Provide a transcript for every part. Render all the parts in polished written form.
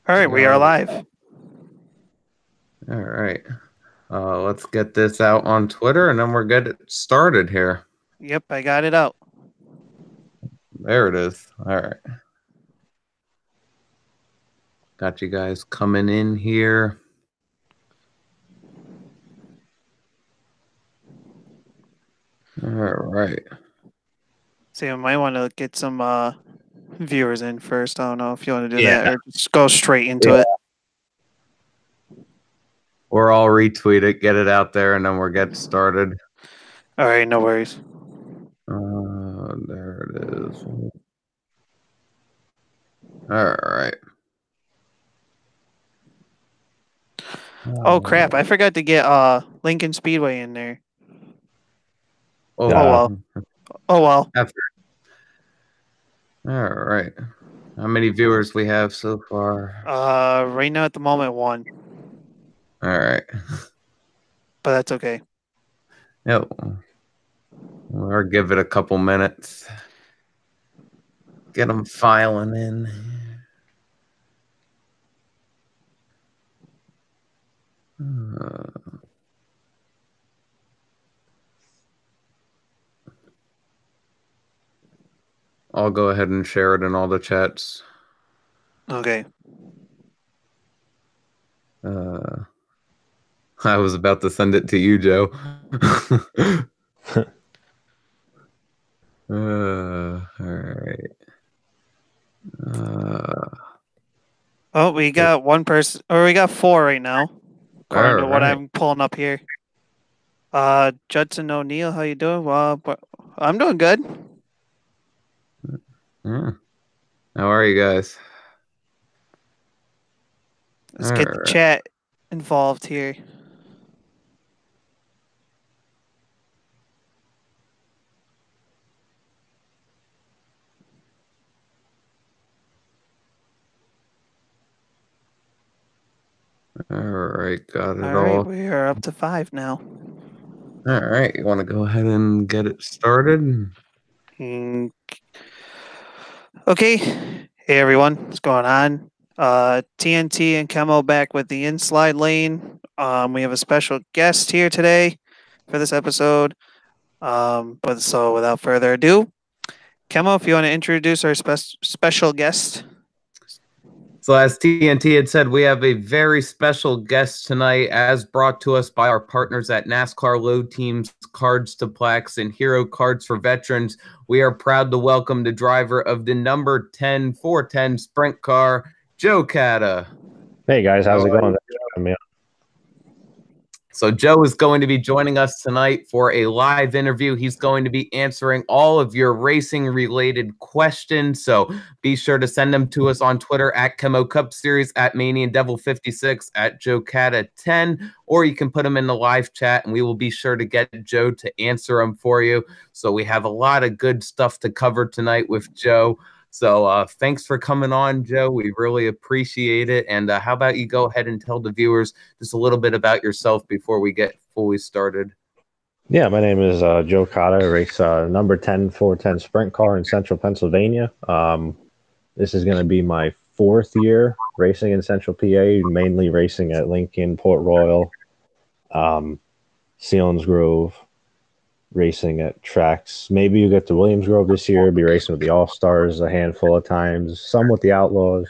All right, we are live. All right. Let's get this out on Twitter, and then we're good started here. Yep, I got it out. There it is. All right. Got you guys coming in here. All right. See, I might want to get some viewers in first. I don't know if you want to do Yeah. that or just go straight into it. Or I'll retweet it, get it out there, and then we'll get started. All right, no worries. There it is. All right. Oh crap! I forgot to get Lincoln Speedway in there. Oh well. Oh well. All right. How many viewers we have so far? Right now at the moment 1. All right. But that's okay. Yep. Or give it a couple minutes. Get them filing in. I'll go ahead and share it in all the chats. Okay. I was about to send it to you, Joe. All right. Oh, we got one person, or we got 4 right now, according to what I'm pulling up here. Judson O'Neill, how you doing? Well, I'm doing good. Yeah. How are you guys? Let's get the chat involved here. All right, got it all. All right, we are up to 5 now. All right, you want to go ahead and get it started? Okay. Hey everyone, what's going on? TNT and KEMMO back with the InSlide lane. We have a special guest here today for this episode. But so without further ado, KEMMO, if you want to introduce our special guest. So as TNT had said, we have a very special guest tonight, as brought to us by our partners at NASCAR Low Teams, Cards to Plaques, and Hero Cards for Veterans. We are proud to welcome the driver of the number 10 410 sprint car, Joe Kata. Hey guys, how's it going? So Joe is going to be joining us tonight for a live interview. He's going to be answering all of your racing-related questions. So be sure to send them to us on Twitter at KEMMO Cup Series, at Manian Devil 56, at Joe Kata 10, or you can put them in the live chat, and we will be sure to get Joe to answer them for you. So we have a lot of good stuff to cover tonight with Joe. So thanks for coming on, Joe. We really appreciate it. And how about you go ahead and tell the viewers just a little bit about yourself before we get fully started? Yeah, my name is Joe Kata. I race number 10 410 sprint car in central Pennsylvania. This is going to be my 4th year racing in central PA, mainly racing at Lincoln, Port Royal, Sealands Grove, racing at tracks. Maybe you get to Williams Grove this year, be racing with the All-Stars a handful of times, some with the Outlaws.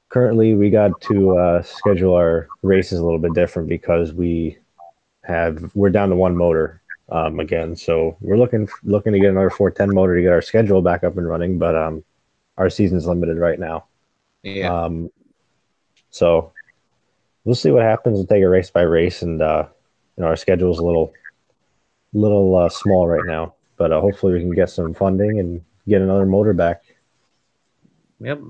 Currently, we got to schedule our races a little bit different because we're down to 1 motor again. So we're looking to get another 410 motor to get our schedule back up and running, but our season's limited right now. Yeah. So we'll see what happens. We'll take it race by race, and our schedule's a little small right now, but hopefully we can get some funding and get another motor back. Yep.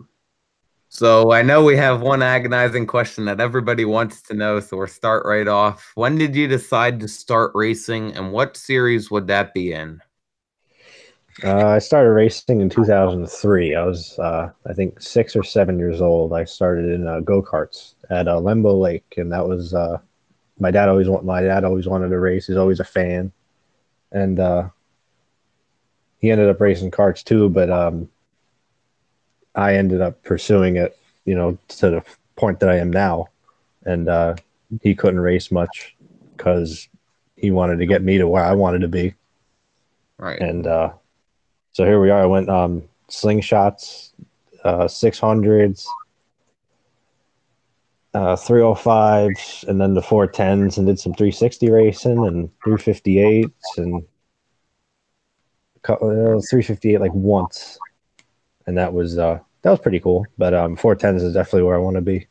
So I know we have one agonizing question that everybody wants to know, so we'll start right off. When did you decide to start racing, and what series would that be in? I started racing in 2003. I was, I think, 6 or 7 years old. I started in go-karts at Lembo Lake, and that was my dad always wanted to race. He's always a fan, and he ended up racing karts too. But I ended up pursuing it, to the point that I am now. And he couldn't race much because he wanted to get me to where I wanted to be. Right. And so here we are. I went slingshots, 600s, 305s, and then the 410s, and did some 360 racing and 358s and 358 like once, and that was pretty cool. But 410s is definitely where I want to be.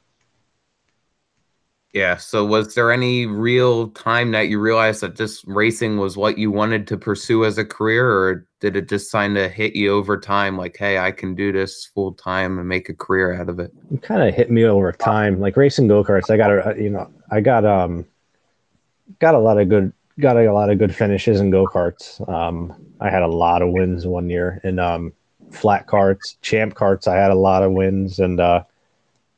Yeah. So was there any real time that you realized that this racing was what you wanted to pursue as a career, or did it just kind of hit you over time? Like, hey, I can do this full time and make a career out of it. It kind of hit me over time, like racing go-karts. I got a lot of good finishes in go-karts. I had a lot of wins one year in flat carts, champ carts. I had a lot of wins, and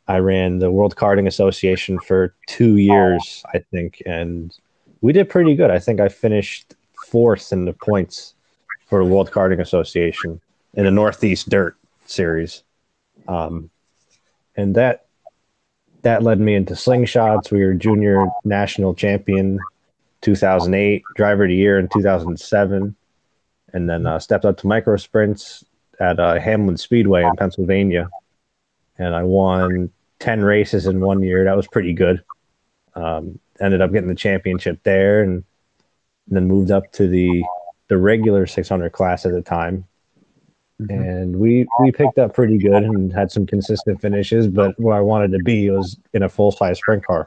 I ran the World Karting Association for 2 years, I think, and we did pretty good. I think I finished fourth in the points for the World Karting Association in the Northeast Dirt Series, and that led me into slingshots. We were junior national champion 2008, driver of the year in 2007, and then stepped up to micro sprints at Lincoln Speedway in Pennsylvania, and I won 10 races in 1 year. That was pretty good. Ended up getting the championship there, and then moved up to the regular 600 class at the time. And we picked up pretty good and had some consistent finishes, but where I wanted to be was in a full-size sprint car.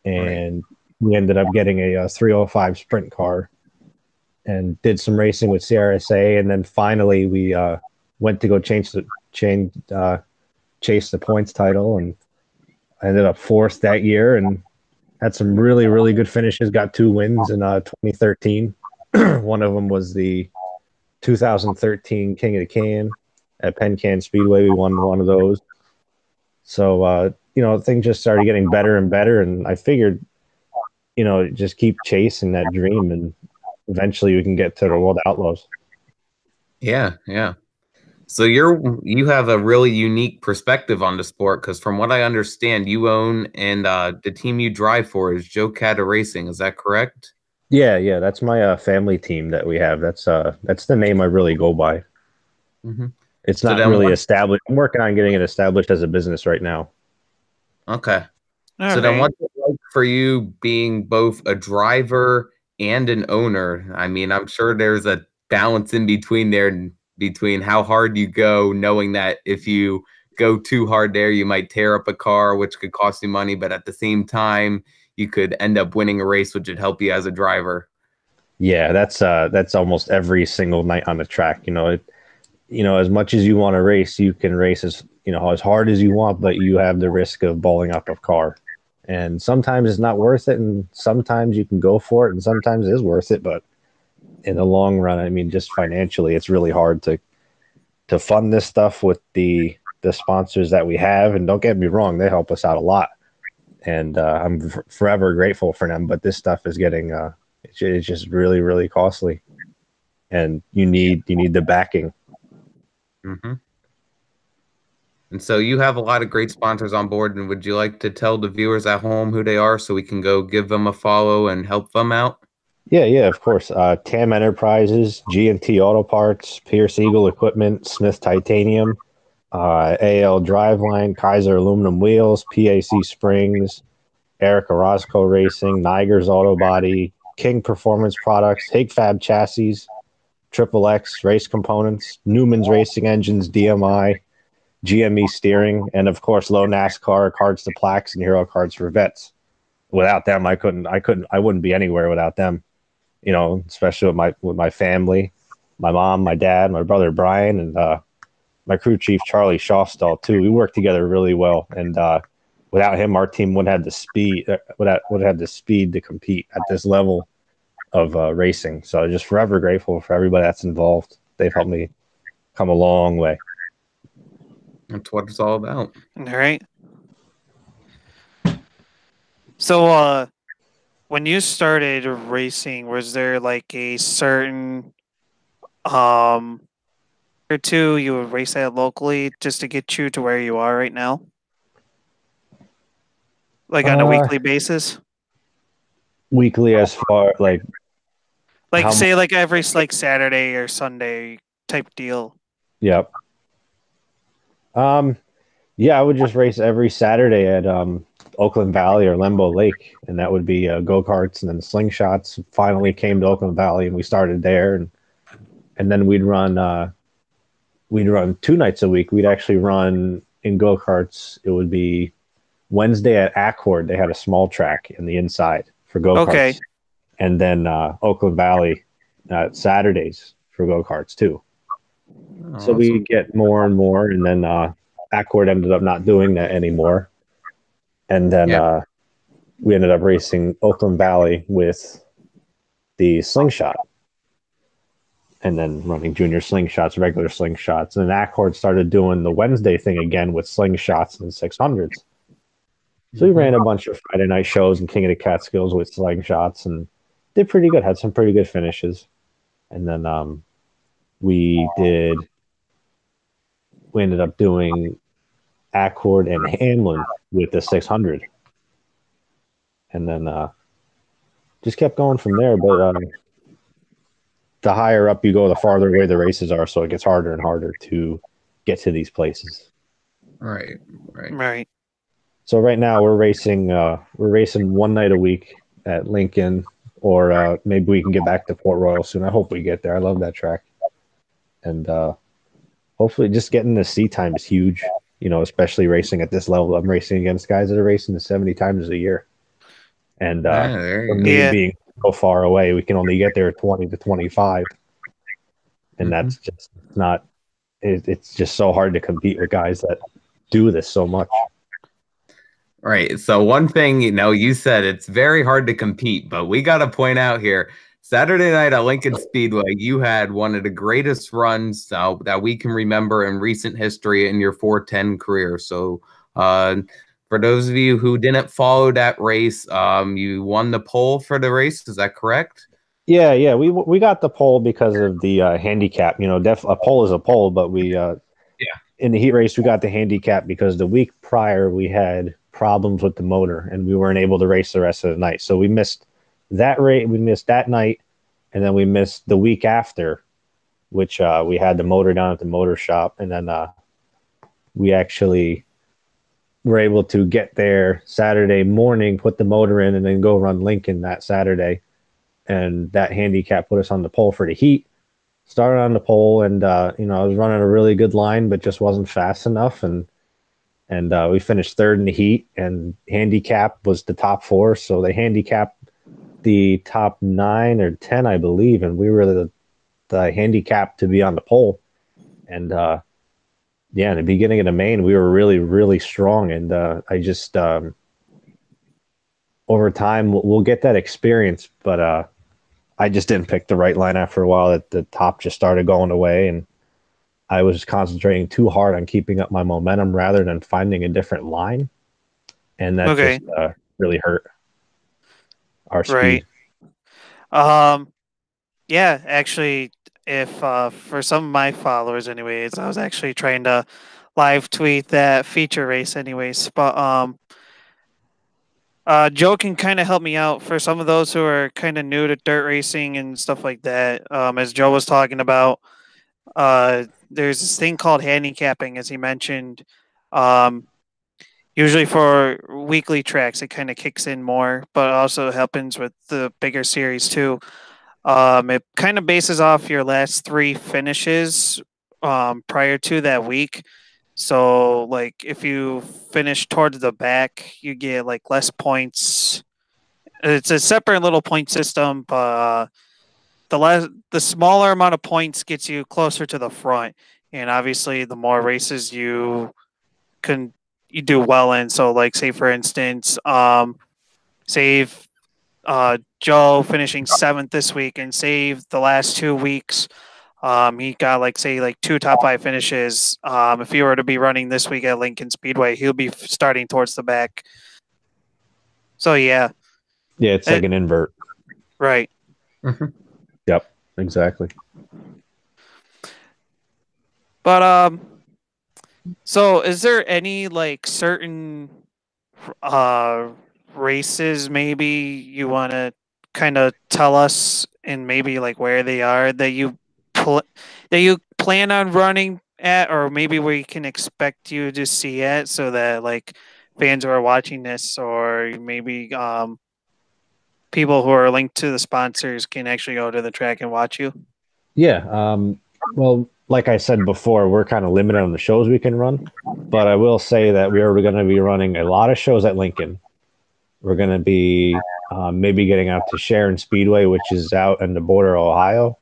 And we ended up getting a 305 sprint car and did some racing with CRSA, and then finally we went to go chase the points title, and I ended up fourth that year and had some really, really good finishes. Got 2 wins in 2013. One of them was the 2013 King of the Can at Penn Can Speedway. We won one of those. So, things just started getting better and better, and I figured, just keep chasing that dream, and eventually we can get to the World Outlaws. Yeah, yeah. So you have a really unique perspective on the sport, because from what I understand, you own and the team you drive for is Joe Kata Racing. Is that correct? Yeah, that's my family team that we have. That's the name I really go by. It's So not then really established. I'm working on getting it established as a business right now. Okay. All So then right. what's it like for you being both a driver and an owner? I mean, I'm sure there's a balance in between there, between how hard you go, knowing that if you go too hard there, you might tear up a car, which could cost you money, but at the same time, you could end up winning a race, which would help you as a driver. Yeah, that's almost every single night on the track. As much as you want to race, you can race as hard as you want, but you have the risk of balling up a car. And sometimes it's not worth it, and sometimes you can go for it, and sometimes it is worth it. But in the long run, I mean, just financially, it's really hard to fund this stuff with the sponsors that we have. And don't get me wrong, they help us out a lot, and I'm forever grateful for them. But this stuff is getting it's just really, really costly, and you need the backing. And so you have a lot of great sponsors on board. And would you like to tell the viewers at home who they are so we can go give them a follow and help them out? Yeah, of course. TAM Enterprises, G&T Auto Parts, Pierce Eagle Equipment, Smith Titanium, AL Driveline, Kaiser Aluminum Wheels, PAC Springs, Eric Orozco Racing, Niger's Auto Body, King Performance Products, Hig Fab Chassis, Triple X Race Components, Newman's Racing Engines, DMI, GME Steering, and of course, Low NASCAR Cards to Plaques and Hero Cards for Vets. Without them, I wouldn't be anywhere without them. Especially with my family, my mom, my dad, my brother Brian, and my crew chief Charlie Shawstall too. We work together really well, and without him, our team wouldn't have the speed. Would have the speed to compete at this level of racing. So just forever grateful for everybody that's involved. They've helped me come a long way. That's what it's all about. All right. So, when you started racing, was there like a certain or two, you would race that locally just to get you to where you are right now? Like on a weekly basis? Weekly as far like Like how much? say like every like Saturday or Sunday type deal. Yep. Yeah, I would just race every Saturday at Oakland Valley or Lembo Lake, and that would be go-karts and then slingshots. Finally came to Oakland Valley, and we started there, and then we'd run 2 nights a week. We'd actually run in go-karts. It would be Wednesday at Accord. They had a small track in the inside for go-karts. Okay. And then Oakland Valley Saturdays for go-karts too. So we get more and more, and then Accord ended up not doing that anymore. And then we ended up racing Oakland Valley with the slingshot, and then running junior slingshots, regular slingshots. And then Accord started doing the Wednesday thing again with slingshots and 600s. So we ran a bunch of Friday night shows and King of the Catskills with slingshots and did pretty good, had some pretty good finishes. And then we ended up doing Accord and Hamlin with the 600. And then just kept going from there. But the higher up you go, the farther away the races are. So it gets harder and harder to get to these places. Right. So right now we're racing 1 night a week at Lincoln, or maybe we can get back to Port Royal soon. I hope we get there. I love that track. And hopefully just getting the seat time is huge, especially racing at this level. I'm racing against guys that are racing the 70 times a year. And for me being so far away, we can only get there 20 to 25. And that's just not, it's just so hard to compete with guys that do this so much. Right. So one thing, you said it's very hard to compete, but we got to point out here, Saturday night at Lincoln Speedway, you had one of the greatest runs that we can remember in recent history in your 410 career. So for those of you who didn't follow that race, you won the pole for the race. Is that correct? Yeah. We got the pole because of the handicap. A pole is a pole, but we in the heat race we got the handicap because the week prior we had problems with the motor and we weren't able to race the rest of the night. So we missed that rate. We missed that night, and then we missed the week after, which we had the motor down at the motor shop, and then we actually were able to get there Saturday morning, put the motor in, and then go run Lincoln that Saturday. And that handicap put us on the pole for the heat. Started on the pole, and I was running a really good line, but just wasn't fast enough, and we finished third in the heat, and handicap was the top 4, so they handicapped the top 9 or 10, I believe, and we were the handicap to be on the pole. And in the beginning of the main, we were really, really strong, and I just over time we'll get that experience, but I just didn't pick the right line after a while. That the top just started going away, and I was concentrating too hard on keeping up my momentum rather than finding a different line, and that just really hurt our speed. Yeah, actually, if for some of my followers, anyways, I was actually trying to live tweet that feature race, anyways. But Joe can kind of help me out for some of those who are kind of new to dirt racing and stuff like that. As Joe was talking about, there's this thing called handicapping, as he mentioned. Usually for weekly tracks, it kind of kicks in more, but also happens with the bigger series too. It kind of bases off your last 3 finishes prior to that week. So, like, if you finish towards the back, you get like less points. It's a separate little point system, but the smaller amount of points gets you closer to the front, and obviously, the more races you do well in. So, like, say for instance, save Joe finishing 7th this week and save the last 2 weeks. He got like 2 top 5 finishes. If he were to be running this week at Lincoln Speedway, he'll be starting towards the back. So yeah, it's like an invert, right? Yep, exactly. But so is there any like certain uh races maybe you want to kind of tell us and maybe like where they are that that you plan on running at, or maybe we can expect you to see it so that like fans who are watching this, or maybe people who are linked to the sponsors can actually go to the track and watch you? Yeah. Well, like I said before, we're kind of limited on the shows we can run, but I will say that we are going to be running a lot of shows at Lincoln. We're going to be maybe getting out to Sharon Speedway, which is out in the border of Ohio.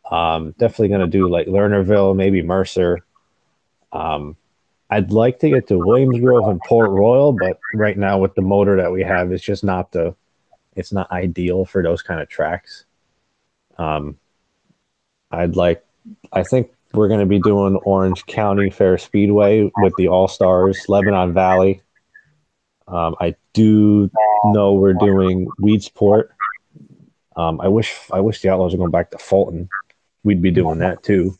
Definitely going to do like Lernerville, maybe Mercer. I'd like to get to Williams Grove and Port Royal, but right now with the motor that we have, it's just not it's not ideal for those kind of tracks. I think we're going to be doing Orange County Fair Speedway with the All Stars, Lebanon Valley. I do know we're doing Weedsport. I wish the Outlaws were going back to Fulton. We'd be doing that too.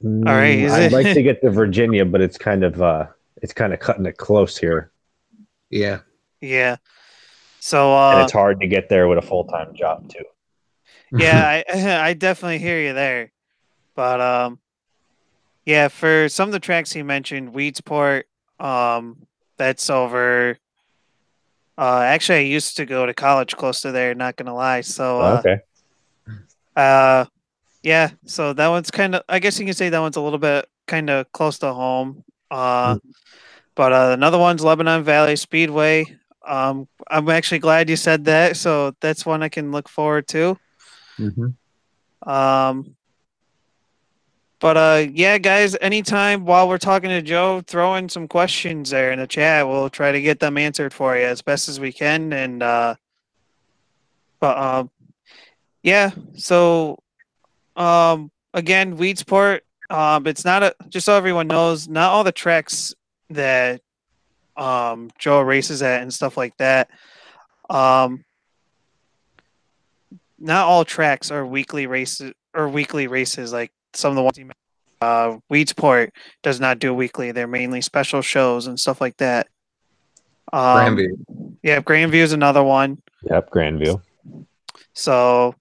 All right, I'd like to get to Virginia, but it's kind of cutting it close here. Yeah. Yeah. So and it's hard to get there with a full-time job too. Yeah, I definitely hear you there. But yeah, for some of the tracks you mentioned, Weedsport, that's over. Actually, I used to go to college close to there. Not gonna lie. So Okay. Yeah. So that one's kind of. I guess you can say that one's a little bit kind of close to home. But another one's Lebanon Valley Speedway. I'm actually glad you said that. So that's one I can look forward to. But yeah, guys, anytime while we're talking to Joe, throw in some questions there in the chat. We'll try to get them answered for you as best as we can. And but yeah, so again, Weedsport. It's not a, just so everyone knows, not all the tracks that Joe races at and stuff like that. Not all tracks are weekly races or weekly races like some of the ones you mentioned. Weedsport does not do weekly. They're mainly special shows and stuff like that. Grandview. Yeah, Grandview is another one. Yep, Grandview. So,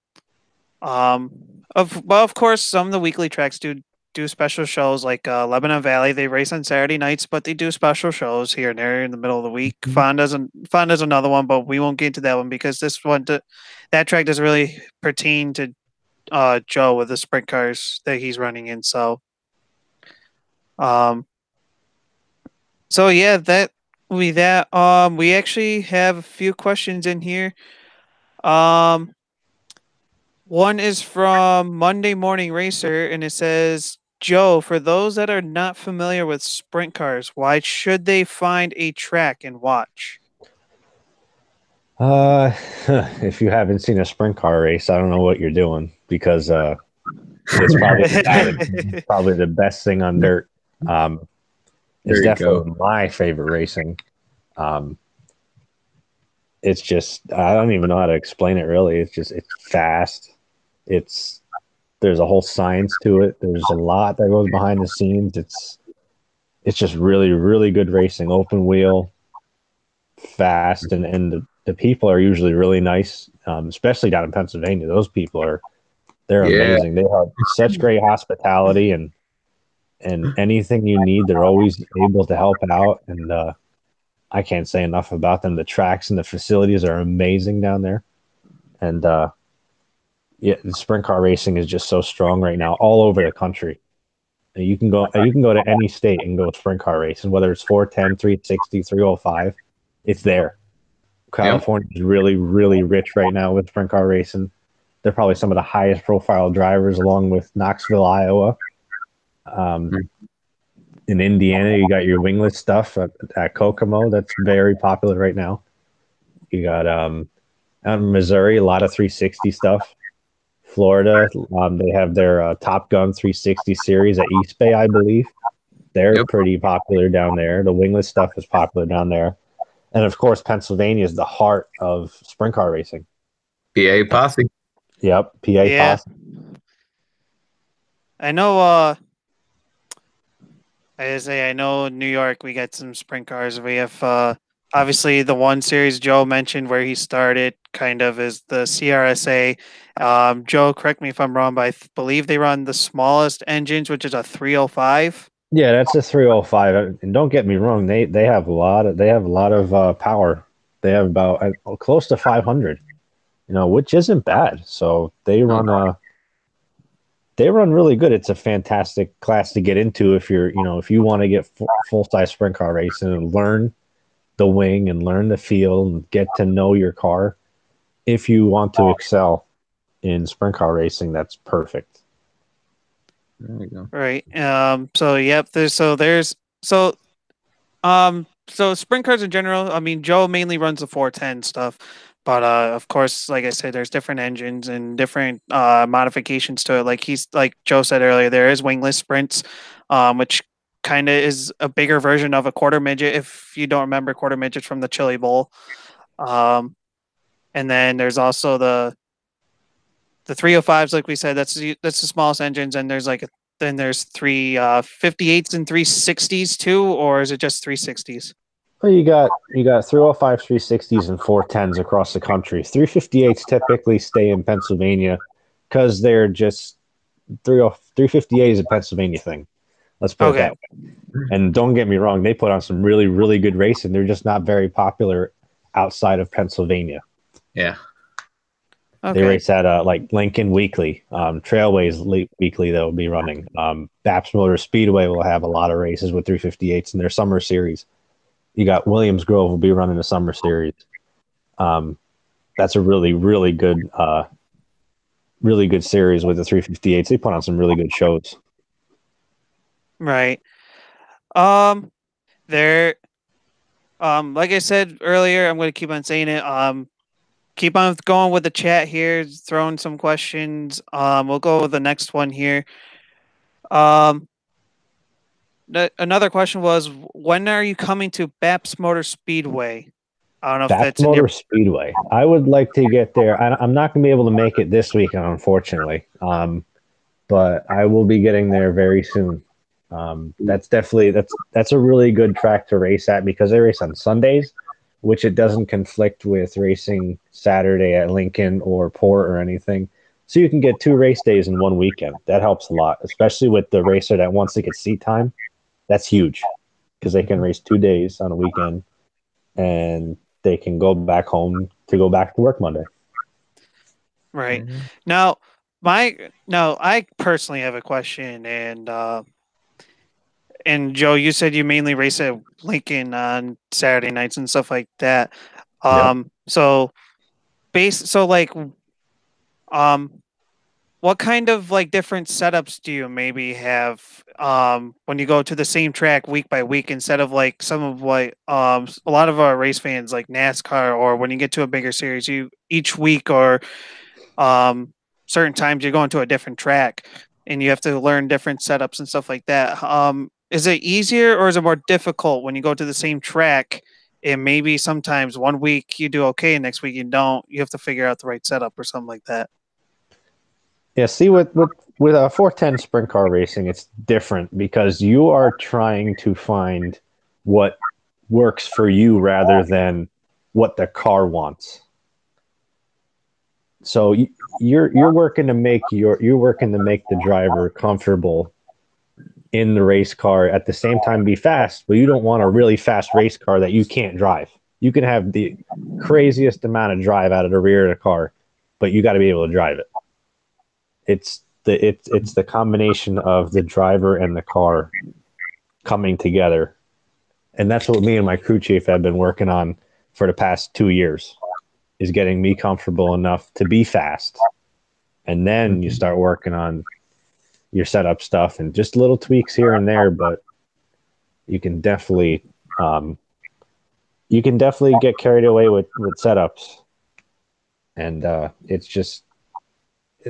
of course, some of the weekly tracks do special shows like Lebanon Valley. They race on Saturday nights, but they do special shows here and there in the middle of the week. Fonda's another one, but we won't get into that one because that track doesn't really pertain to Joe with the sprint cars that he's running in. So yeah, we actually have a few questions in here. One is from Monday Morning Racer, and it says, Joe, for those that are not familiar with sprint cars, why should they find a track and watch? If you haven't seen a sprint car race, I don't know what you're doing because it's probably the best thing on dirt. It's definitely my favorite racing. It's just I don't even know how to explain it really. It's fast. There's a whole science to it. There's a lot that goes behind the scenes. It's just really, really good racing. Open wheel, fast, and the people are usually really nice, especially down in Pennsylvania. Those people they're amazing. They have such great hospitality and anything you need, they're always able to help out. And I can't say enough about them. The tracks and the facilities are amazing down there. And yeah, the sprint car racing is just so strong right now all over the country. And you can go to any state and go sprint car racing, whether it's 410, 360, 305, it's there. California is really, really rich right now with sprint car racing. They're probably some of the highest profile drivers, along with Knoxville, Iowa. In Indiana, you got your winglet stuff at Kokomo. That's very popular right now. You got out in Missouri, a lot of 360 stuff. Florida, they have their Top Gun 360 series at East Bay, I believe. They're pretty popular down there. The winglet stuff is popular down there. And of course, Pennsylvania is the heart of sprint car racing. PA Posse. Yep, PA Posse. I know. I know in New York we got some sprint cars. We have obviously the one series Joe mentioned where he started, kind of is the CRSA. Joe, correct me if I'm wrong, but I believe they run the smallest engines, which is a 305. Yeah, that's a 305. And don't get me wrong, they have a lot of power. They have about close to 500, which isn't bad. So they run really good. It's a fantastic class to get into if if you want to get full size sprint car racing and learn the wing and learn the feel and get to know your car. If you want to excel in sprint car racing, that's perfect. There you go. Right. So yep. So sprint cars in general. I mean, Joe mainly runs the 410 stuff, but of course, like I said, there's different engines and different modifications to it. Like Joe said earlier, there is wingless sprints, which kind of is a bigger version of a quarter midget. If you don't remember quarter midgets from the Chili Bowl, um, and then there's also the 305s, like we said, that's the smallest engines, and then there's three 58s and 360s too, or is it just 360s? Well, you got 305s, 360s, and 410s across the country. 358s typically stay in Pennsylvania because they're just 358 is a Pennsylvania thing. Let's put it Okay. that way. And don't get me wrong, they put on some really, really good racing. They're just not very popular outside of Pennsylvania. Yeah. They Okay. race at like Lincoln Weekly, Trailways Weekly. They'll be running. Baps Motor Speedway will have a lot of races with 358s in their summer series. You got Williams Grove will be running the summer series. That's a really, really good series with the 358s. They put on some really good shows. Right. There. Like I said earlier, I'm going to keep on saying it. Keep on going with the chat here, throwing some questions. We'll go with the next one here. Another question was, when are you coming to Baps Motor Speedway? I don't know if Baps that's in your. Motor Speedway. I would like to get there. I'm not going to be able to make it this weekend, unfortunately. But I will be getting there very soon. That's a really good track to race at because they race on Sundays, which it doesn't conflict with racing Saturday at Lincoln or Port or anything. So you can get 2 race days in one weekend. That helps a lot, especially with the racer that wants to get seat time. That's huge because they can race 2 days on a weekend and they can go back home to go back to work Monday. Right. Now, I personally have a question, and Joe, you said you mainly race at Lincoln on Saturday nights and stuff like that. Yep. So what kind of like different setups do you maybe have when you go to the same track week by week instead of like some of what a lot of our race fans like NASCAR, or when you get to a bigger series, you each week or certain times you're going to a different track and you have to learn different setups and stuff like that. Is it easier or is it more difficult when you go to the same track and maybe sometimes one week you do okay and next week you don't? You have to figure out the right setup or something like that. Yeah, see, with a 410 sprint car racing, it's different because you are trying to find what works for you rather than what the car wants. So you're working to make the driver comfortable in the race car at the same time be fast, but you don't want a really fast race car that you can't drive. You can have the craziest amount of drive out of the rear of the car, but you got to be able to drive it. It's the combination of the driver and the car coming together. And that's what me and my crew chief have been working on for the past 2 years, is getting me comfortable enough to be fast. And then you start working on your setup stuff and just little tweaks here and there, but you can definitely get carried away with setups. And it's just,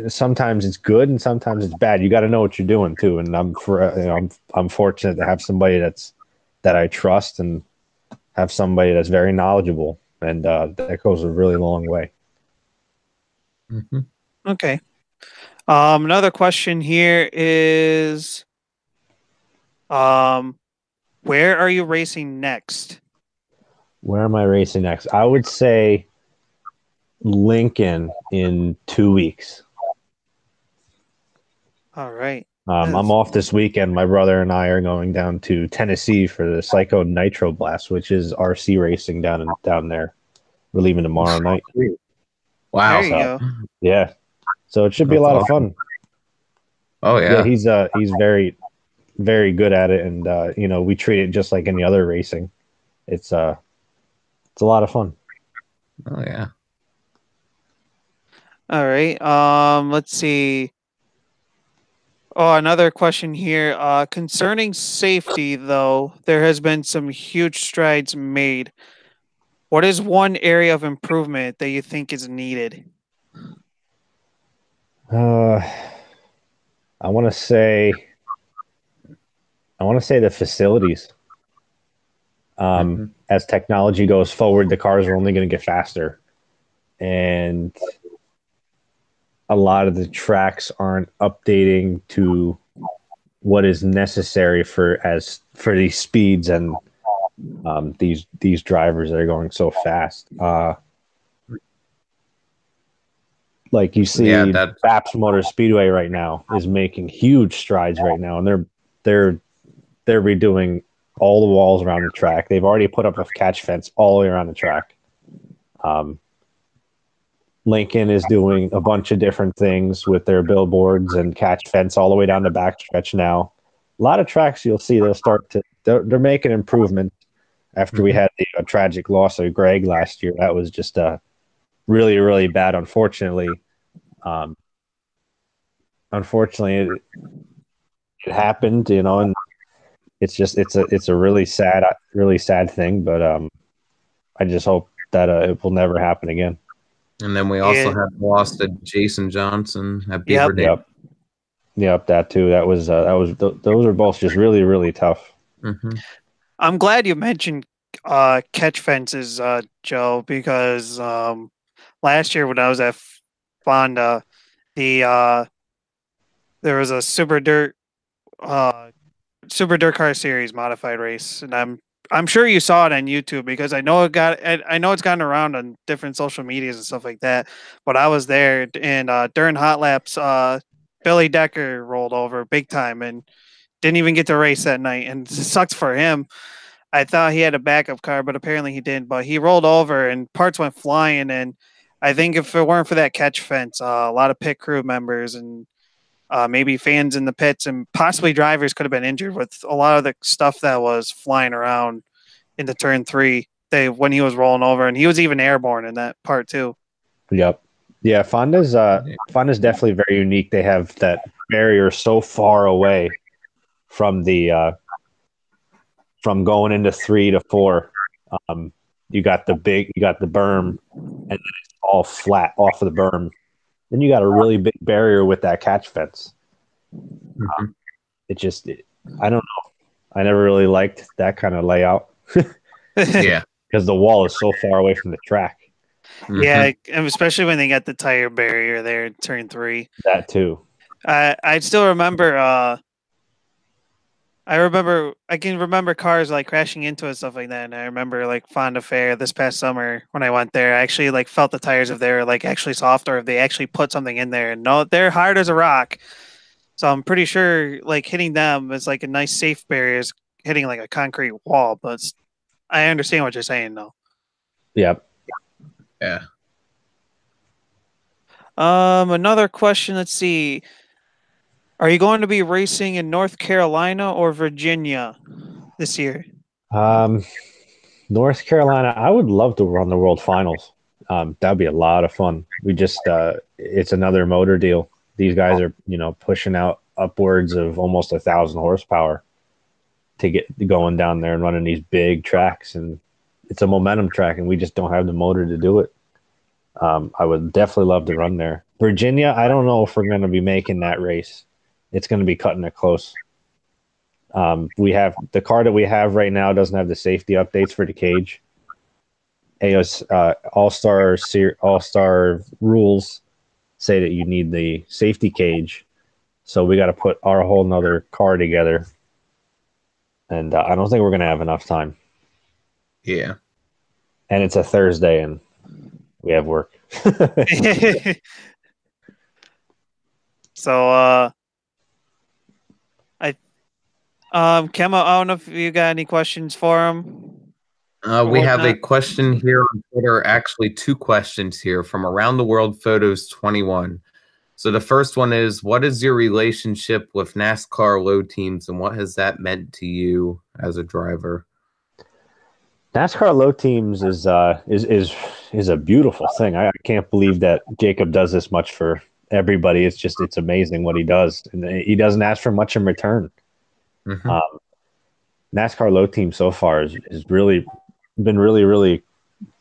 sometimes it's good and sometimes it's bad. You got to know what you're doing too. And I'm fortunate to have somebody that I trust and have somebody that's very knowledgeable, and that goes a really long way. Okay. Another question here is, where are you racing next? Where am I racing next? I would say Lincoln in 2 weeks. All right. I'm off this weekend. My brother and I are going down to Tennessee for the Psycho Nitro Blast, which is RC racing down there. We're leaving tomorrow night. Wow. There you go. Yeah. So it should be a lot of fun. Oh Yeah, yeah. he's very, very good at it, and we treat it just like any other racing. It's a lot of fun. Oh yeah. All right. Let's see. Oh, another question here. Concerning safety, though, there has been some huge strides made. What is one area of improvement that you think is needed? I want to say the facilities. As technology goes forward, the cars are only going to get faster, and a lot of the tracks aren't updating to what is necessary for these speeds and these drivers that are going so fast. Like you see, Baps Motor Speedway right now is making huge strides right now, and they're redoing all the walls around the track. They've already put up a catch fence all the way around the track. Lincoln is doing a bunch of different things with their billboards and catch fence all the way down the backstretch now. A lot of tracks you'll see they're making improvement after we had the tragic loss of Greg last year. That was just really, really bad, unfortunately. Unfortunately, it happened, and it's a really sad thing, but I just hope that it will never happen again. And then we also have lost to Jason Johnson at Beaver Dam. Yep, that too. Those are both just really, really tough. I'm glad you mentioned catch fences, Joe, because last year when I was at Fonda, there was a Super Dirt Car Series modified race, and I'm sure you saw it on YouTube because I know it's gotten around on different social medias and stuff like that. But I was there, and during hot laps, Billy Decker rolled over big time and didn't even get to race that night, and it sucks for him. I thought he had a backup car, but apparently he didn't. But he rolled over and parts went flying. And I think if it weren't for that catch fence, a lot of pit crew members and maybe fans in the pits and possibly drivers could have been injured with a lot of the stuff that was flying around into turn 3 when he was rolling over. And he was even airborne in that part too. Yep. Yeah, Fonda's definitely very unique. They have that barrier so far away from the from going into 3 to 4. You got the berm, and then it's all flat off of the berm. Then you got a really big barrier with that catch fence. I don't know. I never really liked that kind of layout. Yeah, because the wall is so far away from the track. Yeah, especially when they got the tire barrier there in turn 3. That too. I still remember. I can remember cars like crashing into it, stuff like that. And I remember like Fonda Fair this past summer when I went there. I actually like felt the tires if they were like actually soft or if they actually put something in there. And no, they're hard as a rock. So I'm pretty sure like hitting them is like a nice safe barrier is hitting like a concrete wall. But I understand what you're saying though. Yep. Yeah. Another question. Let's see. Are you going to be racing in North Carolina or Virginia this year? North Carolina. I would love to run the World Finals. That'd be a lot of fun. We just it's another motor deal. These guys are pushing out upwards of almost 1,000 horsepower to get going down there and running these big tracks, and it's a momentum track, and we just don't have the motor to do it. I would definitely love to run there. Virginia, I don't know if we're going to be making that race. It's going to be cutting it close. We have the car that we have right now doesn't have the safety updates for the cage. AOS All-Star rules say that you need the safety cage. So we got to put our whole nother car together. And I don't think we're going to have enough time. Yeah. And it's a Thursday and we have work. So, Kemmo, I don't know if you got any questions for him. We have a question here on Twitter, actually 2 questions here from Around the World Photos 21. So the first one is, what is your relationship with NASCAR Low Teams, and what has that meant to you as a driver? NASCAR Low Teams is a beautiful thing. I can't believe that Jacob does this much for everybody. It's amazing what he does, and he doesn't ask for much in return. NASCAR Low Team so far is really been really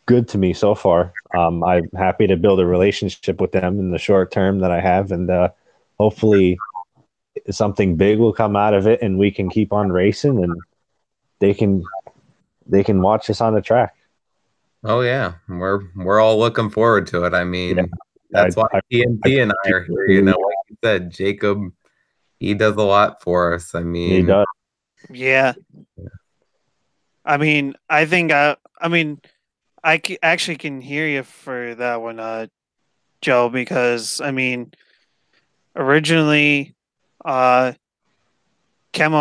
good to me so far. I'm happy to build a relationship with them in the short term that I have, and hopefully something big will come out of it, and we can keep on racing, and they can watch us on the track. Oh yeah, we're all looking forward to it. I mean, that's why TNT and I are here. You know, like you said, Jacob, he does a lot for us. I mean, he does. Yeah. I mean, I think I actually can hear you for that one, Joe, because I mean, originally, Kemo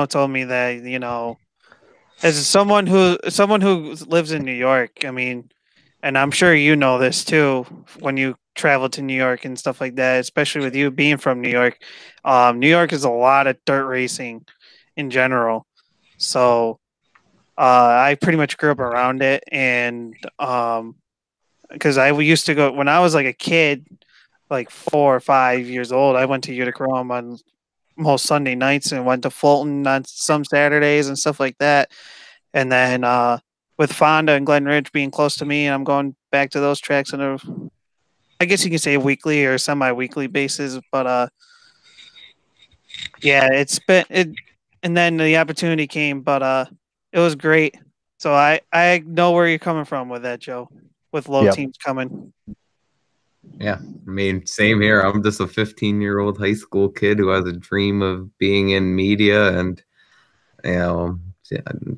told me that, you know, as someone who lives in New York, I mean, and I'm sure you know this too when you travel to New York and stuff like that, especially with you being from New York. New York is a lot of dirt racing in general, so I pretty much grew up around it, and because I used to go when I was like a kid, like 4 or 5 years old. I went to Utica Rome on most Sunday nights and went to Fulton on some Saturdays and stuff like that. And then with Fonda and Glen Ridge being close to me, and I'm going back to those tracks on a, I guess you can say weekly or semi-weekly basis. But yeah, it's been it, and then the opportunity came, but it was great. So I know where you're coming from with that, Joe, with low teams coming. Yeah, I mean, same here. I'm just a 15-year-old high school kid who has a dream of being in media, and you know,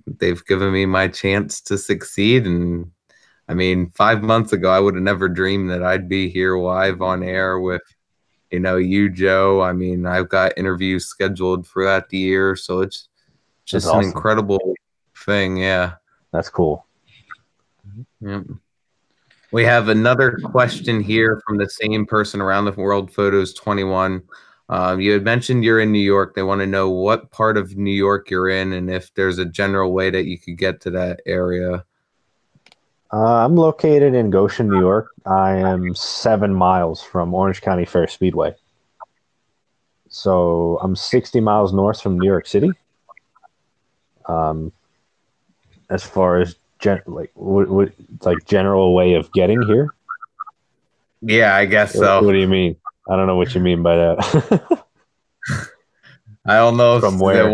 they've given me my chance to succeed. And I mean, 5 months ago, I would have never dreamed that I'd be here live on air with, you know, you, Joe. I mean, I've got interviews scheduled throughout the year, so it's just an incredible thing. Yeah, that's cool. Yeah. We have another question here from the same person, Around the World Photos 21. You had mentioned you're in New York. They want to know what part of New York you're in and if there's a general way that you could get to that area. I'm located in Goshen, New York. I am 7 miles from Orange County Fair Speedway. So I'm 60 miles north from New York City. As far as general way of getting here? Yeah, I guess so. What do you mean? I don't know what you mean by that. I don't know from where.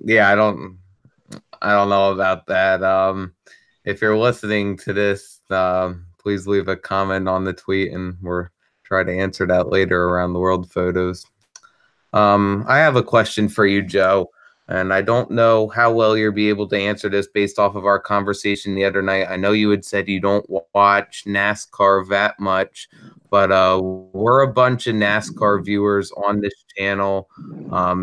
Yeah, I don't know about that. If you're listening to this, please leave a comment on the tweet, and we'll try to answer that later around the World Photos. I have a question for you, Joe. And I don't know how well you'll be able to answer this based off of our conversation the other night. I know you had said you don't watch NASCAR that much, but we're a bunch of NASCAR viewers on this channel.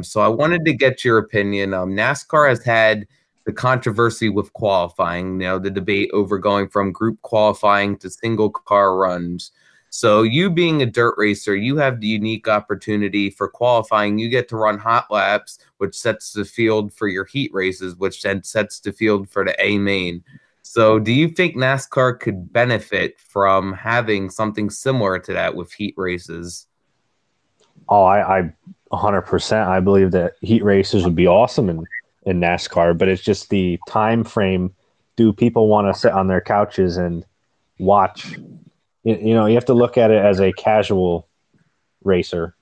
So I wanted to get your opinion. NASCAR has had the controversy with qualifying, you know, the debate over going from group qualifying to single car runs. So you being a dirt racer, you have the unique opportunity for qualifying. You get to run hot laps, which sets the field for your heat races, which then sets the field for the A main. So do you think NASCAR could benefit from having something similar to that with heat races? Oh, I 100%. I believe that heat races would be awesome in NASCAR, but it's just the time frame. Do people want to sit on their couches and watch? You know, you have to look at it as a casual racer,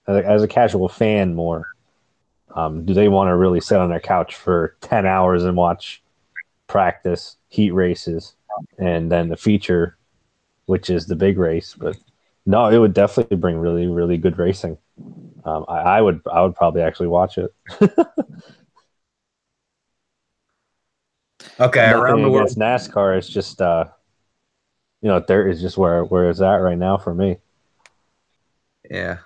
as a casual fan more. Do they want to really sit on their couch for 10 hours and watch practice, heat races, and then the feature, which is the big race? But No, it would definitely bring really, really good racing. I would probably actually watch it. Okay, around Nothing the world. against NASCAR. It's just dirt is just where it's at right now for me. Yeah.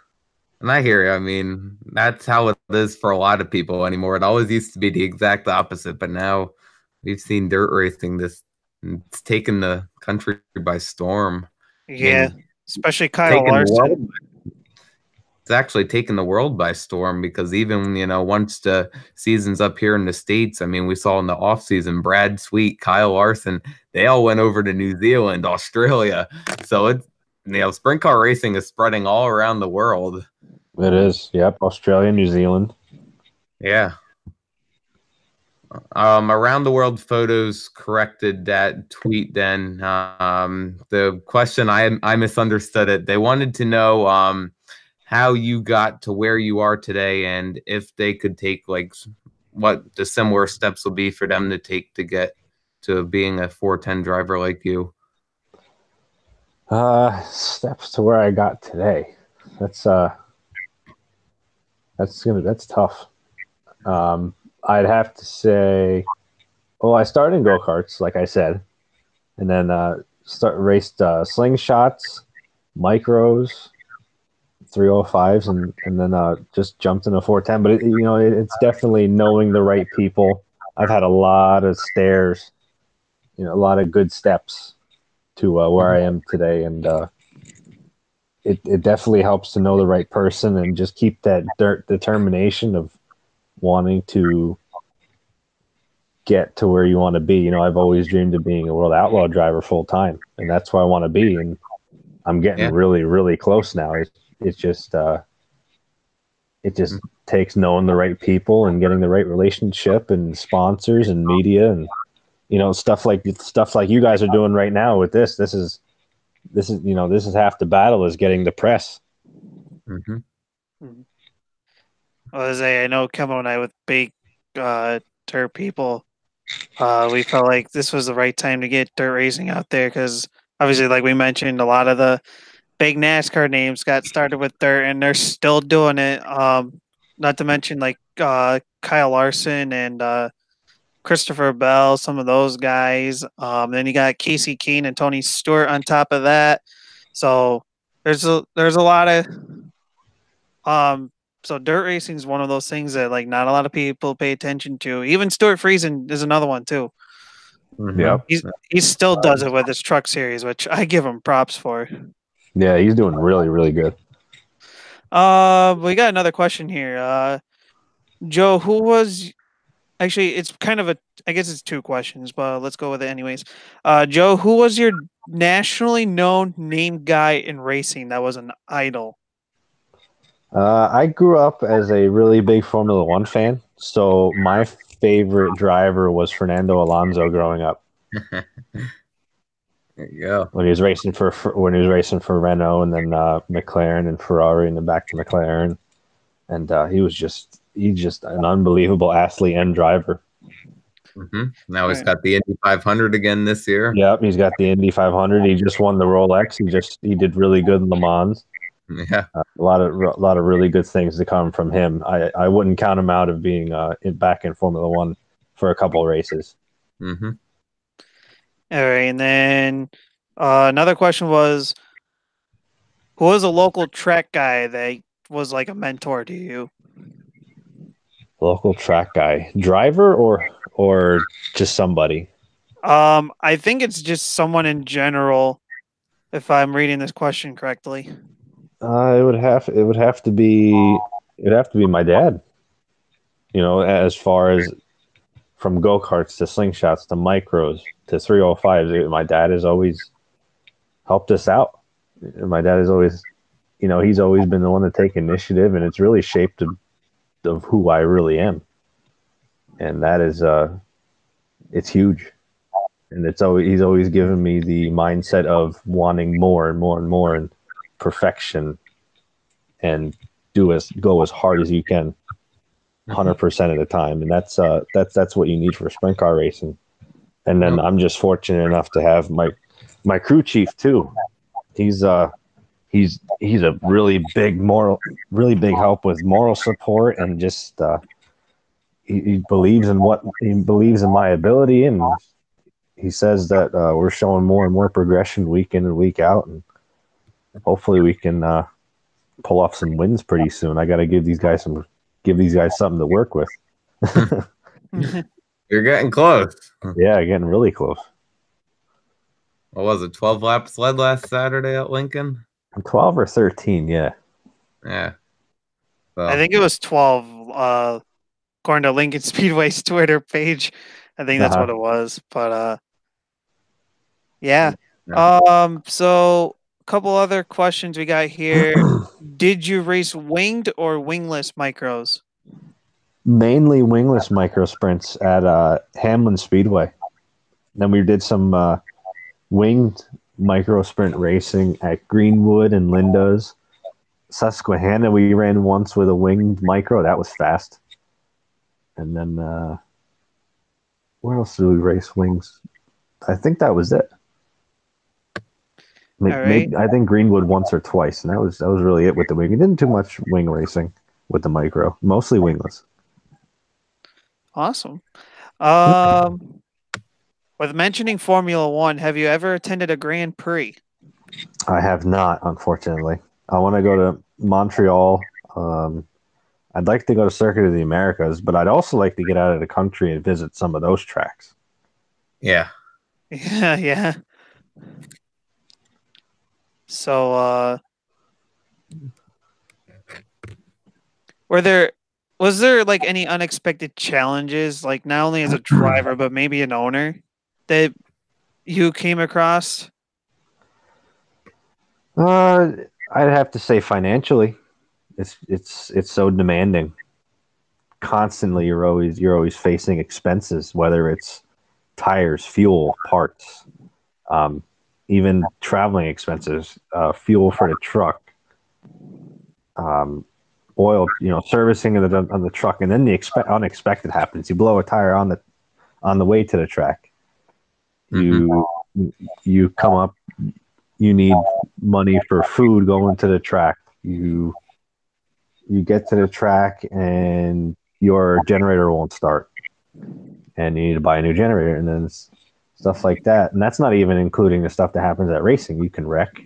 And I hear you. I mean, that's how it is for a lot of people anymore. It always used to be the exact opposite, but now we've seen dirt racing it's taken the country by storm. I Yeah, mean, especially Kyle taken the Larson. world. It's actually taken the world by storm because even, once the season's up here in the States, I mean, we saw in the off season, Brad Sweet, Kyle Larson, they all went over to New Zealand, Australia. So sprint car racing is spreading all around the world. It is. Yep. Australia, New Zealand. Yeah. Around the world photos corrected that tweet. Then the question I misunderstood it. They wanted to know how you got to where you are today, and if they could take what the similar steps will be for them to take to get to being a 410 driver like you. Steps to where I got today. That's tough. I'd have to say, well, I started in go-karts, like I said, and then raced slingshots, micros, 305s, and then just jumped in a 410. But it's definitely knowing the right people. I've had a lot of stairs, a lot of good steps to where I am today, and it definitely helps to know the right person and just keep that determination of wanting to get to where you want to be. I've always dreamed of being a world outlaw driver full time, and that's where I want to be. And I'm getting really, really close now. It's just takes knowing the right people and getting the right relationship and sponsors and media and stuff like you guys are doing right now with this. This is half the battle, is getting the press. Mm-hmm. I know KEMMO and I, with big dirt people, we felt like this was the right time to get dirt racing out there because obviously, like we mentioned, a lot of the big NASCAR names got started with dirt and they're still doing it. Not to mention like Kyle Larson and Christopher Bell, some of those guys. Then you got Casey Keene and Tony Stewart on top of that. So there's a lot of so dirt racing is one of those things that like not a lot of people pay attention to. Even Stuart Friesen is another one too. Mm-hmm. Yep. He still does it with his truck series, which I give him props for. Yeah, he's doing really, really good. We got another question here. Joe, who was actually it's kind of I guess it's two questions, but let's go with it anyways. Joe, who was your nationally known name guy in racing that was an idol? I grew up as a really big Formula One fan, so my favorite driver was Fernando Alonso growing up. There you go. When he was racing for Renault and then McLaren and Ferrari and then back to McLaren, and he's just an unbelievable athlete and driver. Mm-hmm. Now he's got the Indy 500 again this year. Yep, he's got the Indy 500. He just won the Rolex. He did really good in Le Mans. Yeah, a lot of really good things to come from him. I wouldn't count him out of being back in Formula One for a couple races. Mm-hmm. All right, and then another question was, who was a local track guy that was like a mentor to you? Local track guy, driver or just somebody? I think it's just someone in general, if I'm reading this question correctly. It would have to be my dad. As far as from go-karts to slingshots to micros to 305s, my dad has always helped us out. My dad is always, he's always been the one to take initiative, and it's really shaped of who I really am. And that is, it's huge. And he's always given me the mindset of wanting more and more and more and perfection, and go as hard as you can, 100% of the time. And that's what you need for sprint car racing. And then I'm just fortunate enough to have my crew chief too. He's he's a really big help with moral support, and just he believes in my ability, and he says that we're showing more and more progression week in and week out, and hopefully we can pull off some wins pretty soon. I got to give these guys something to work with. You're getting close. Yeah, getting really close. What was it? 12 laps led last Saturday at Lincoln? 12 or 13, yeah. Yeah. So. I think it was 12, according to Lincoln Speedway's Twitter page. I think that's what it was. But yeah. So a couple other questions we got here. Did you race winged or wingless micros? Mainly wingless micro sprints at Hamlin Speedway. Then we did some winged micro sprint racing at Greenwood and Linda's. Susquehanna, we ran once with a winged micro. That was fast. And then where else did we race wings? I think that was it. Maybe, I think Greenwood once or twice, and that was really it with the wing. We didn't do much wing racing with the micro, mostly wingless. Awesome. With mentioning Formula One, have you ever attended a Grand Prix? I have not, unfortunately. I want to go to Montreal. I'd like to go to Circuit of the Americas, but I'd also like to get out of the country and visit some of those tracks. Yeah. Yeah. So, was there like any unexpected challenges, like not only as a driver, but maybe an owner that you came across? I'd have to say financially, it's so demanding. Constantly, you're always facing expenses, whether it's tires, fuel, parts, even traveling expenses, fuel for the truck, oil, servicing on the truck, and then the unexpected happens. You blow a tire on the way to the track. You come up. You need money for food going to the track. You get to the track and your generator won't start, and you need to buy a new generator, and then stuff like that. And that's not even including the stuff that happens at racing. You can wreck,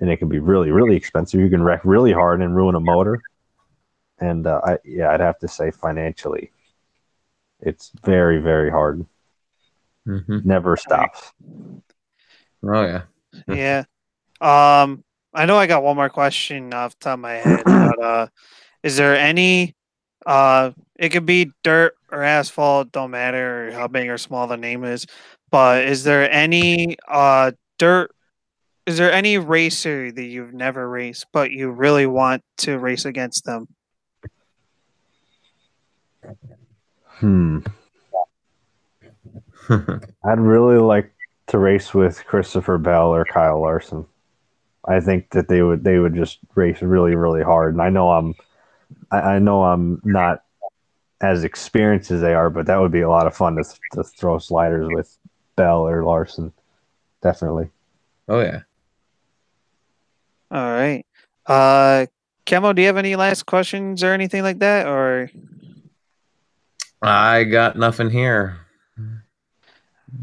and it can be really, really expensive. You can wreck really hard and ruin a motor. And I'd have to say financially, it's very, very hard. Never stops. Oh yeah. Yeah. I know I got one more question off the top of my head, but is there any it could be dirt or asphalt, don't matter how big or small the name is, but is there any racer that you've never raced but you really want to race against them? I'd really like to race with Christopher Bell or Kyle Larson. I think that they would just race really, really hard. And I know I'm not as experienced as they are, but that would be a lot of fun to throw sliders with Bell or Larson. Definitely. Oh yeah. All right. KEMMO, do you have any last questions or anything like that? Or I got nothing here.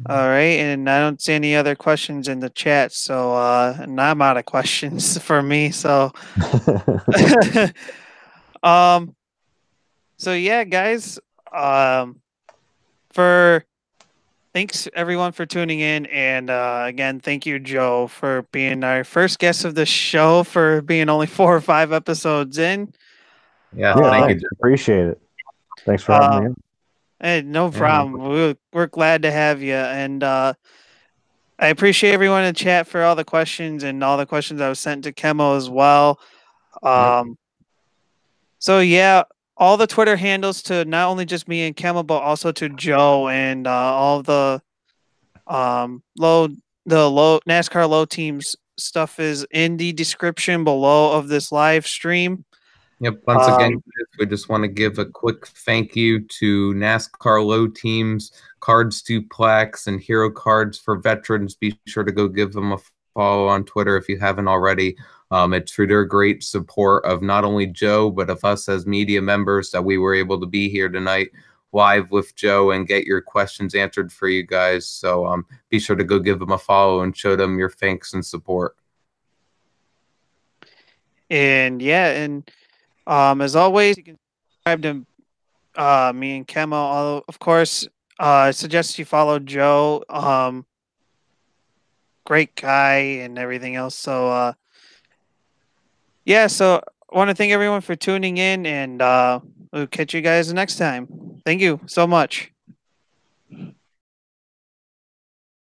All right, and I don't see any other questions in the chat, so and I'm out of questions for me. So, so yeah, guys. Thanks everyone for tuning in, and again, thank you, Joe, for being our first guest of the show, for being only 4 or 5 episodes in. Yeah, thank you. Appreciate it. Thanks for having me in. Hey, no problem. We're glad to have you, and I appreciate everyone in the chat for all the questions and all the questions that was sent to KEMMO as well. So yeah, all the Twitter handles to not only just me and KEMMO, but also to Joe and all the NASCAR Low Teams stuff is in the description below of this live stream. Yep. Once again, we just want to give a quick thank you to NASCAR Low Teams, Cards to Plaques, and Hero Cards for Veterans. Be sure to go give them a follow on Twitter if you haven't already. It's for their great support of not only Joe, but of us as media members that we were able to be here tonight live with Joe and get your questions answered for you guys. So be sure to go give them a follow and show them your thanks and support. And yeah, and as always, you can subscribe to me and KEMMO. Of course, I suggest you follow Joe. Great guy and everything else. So yeah, so I want to thank everyone for tuning in, and we'll catch you guys next time. Thank you so much.